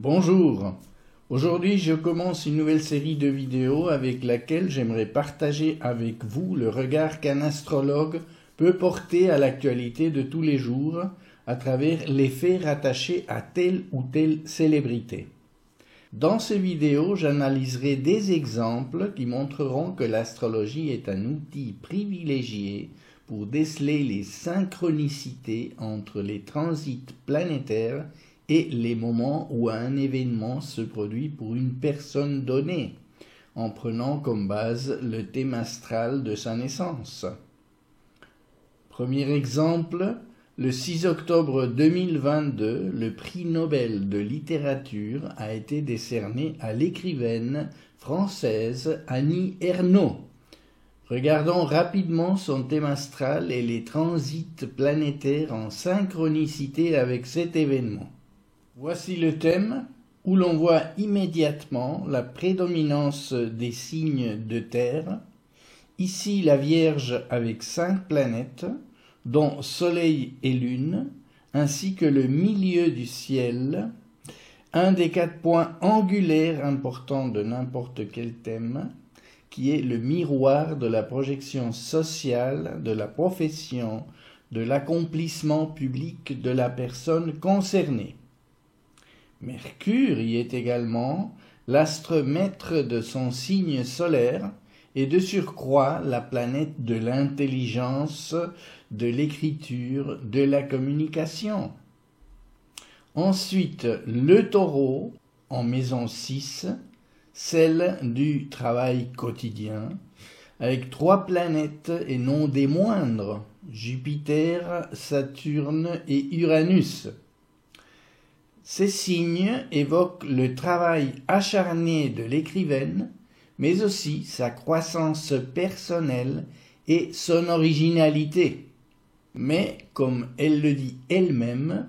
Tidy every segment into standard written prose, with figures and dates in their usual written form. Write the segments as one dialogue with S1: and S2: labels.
S1: Bonjour, aujourd'hui je commence une nouvelle série de vidéos avec laquelle j'aimerais partager avec vous le regard qu'un astrologue peut porter à l'actualité de tous les jours à travers les faits rattachés à telle ou telle célébrité. Dans ces vidéos, j'analyserai des exemples qui montreront que l'astrologie est un outil privilégié pour déceler les synchronicités entre les transits planétaires et les moments où un événement se produit pour une personne donnée, en prenant comme base le thème astral de sa naissance. Premier exemple, le 6 octobre 2022, le prix Nobel de littérature a été décerné à l'écrivaine française Annie Ernaux. Regardons rapidement son thème astral et les transits planétaires en synchronicité avec cet événement. Voici le thème où l'on voit immédiatement la prédominance des signes de terre. Ici la Vierge avec 5 planètes, dont Soleil et Lune, ainsi que le milieu du ciel, un des 4 points angulaires importants de n'importe quel thème, qui est le miroir de la projection sociale, de la profession, de l'accomplissement public de la personne concernée. Mercure y est également l'astre maître de son signe solaire et de surcroît la planète de l'intelligence, de l'écriture, de la communication. Ensuite, le Taureau, en maison 6, celle du travail quotidien, avec 3 planètes et non des moindres, Jupiter, Saturne et Uranus. Ces signes évoquent le travail acharné de l'écrivaine, mais aussi sa croissance personnelle et son originalité. Mais, comme elle le dit elle-même,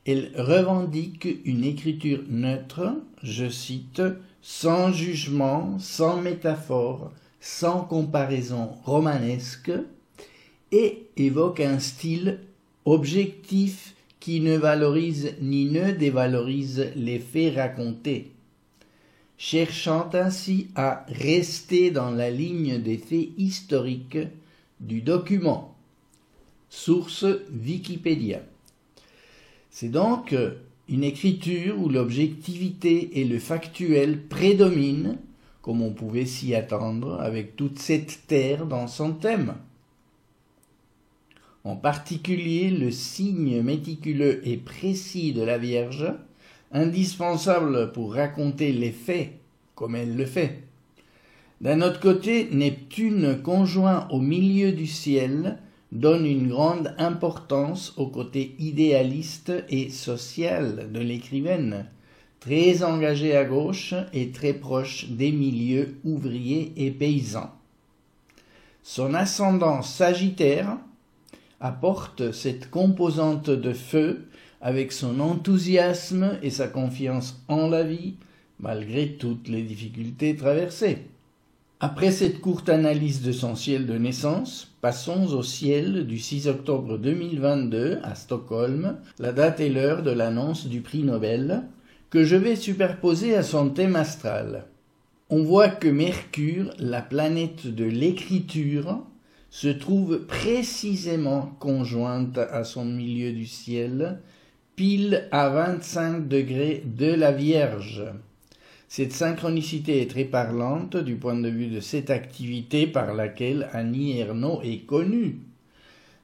S1: elle revendique une écriture neutre, je cite, sans jugement, sans métaphore, sans comparaison romanesque, et évoque un style objectif qui ne valorise ni ne dévalorise les faits racontés, cherchant ainsi à rester dans la ligne des faits historiques du document. Source Wikipédia. C'est donc une écriture où l'objectivité et le factuel prédominent, comme on pouvait s'y attendre, avec toute cette terre dans son thème. En particulier le signe méticuleux et précis de la Vierge, indispensable pour raconter les faits comme elle le fait. D'un autre côté, Neptune conjoint au milieu du ciel donne une grande importance au côté idéaliste et social de l'écrivaine, très engagée à gauche et très proche des milieux ouvriers et paysans. Son ascendant Sagittaire apporte cette composante de feu avec son enthousiasme et sa confiance en la vie, malgré toutes les difficultés traversées. Après cette courte analyse de son ciel de naissance, passons au ciel du 6 octobre 2022 à Stockholm, la date et l'heure de l'annonce du prix Nobel, que je vais superposer à son thème astral. On voit que Mercure, la planète de l'écriture, se trouve précisément conjointe à son milieu du ciel, pile à 25 degrés de la Vierge. Cette synchronicité est très parlante du point de vue de cette activité par laquelle Annie Ernaux est connue.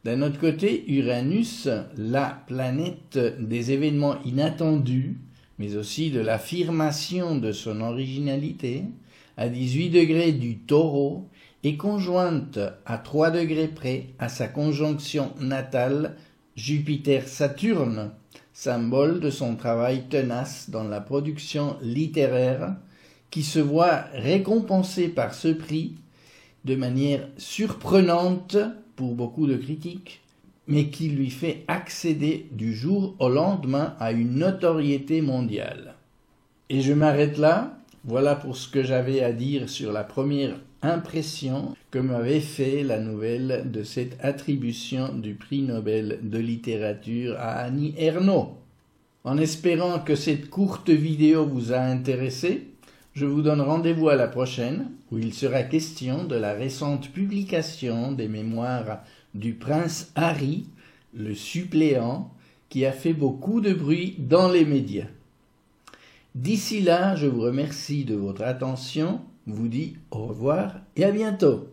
S1: D'un autre côté, Uranus, la planète des événements inattendus, mais aussi de l'affirmation de son originalité, à 18 degrés du Taureau, est conjointe à 3 degrés près à sa conjonction natale Jupiter-Saturne, symbole de son travail tenace dans la production littéraire, qui se voit récompensé par ce prix de manière surprenante pour beaucoup de critiques, mais qui lui fait accéder du jour au lendemain à une notoriété mondiale. Et je m'arrête là. Voilà pour ce que j'avais à dire sur la première impression que m'avait fait la nouvelle de cette attribution du prix Nobel de littérature à Annie Ernaux. En espérant que cette courte vidéo vous a intéressé, je vous donne rendez-vous à la prochaine où il sera question de la récente publication des mémoires du prince Harry, le suppléant, qui a fait beaucoup de bruit dans les médias. D'ici là, je vous remercie de votre attention, vous dis au revoir et à bientôt.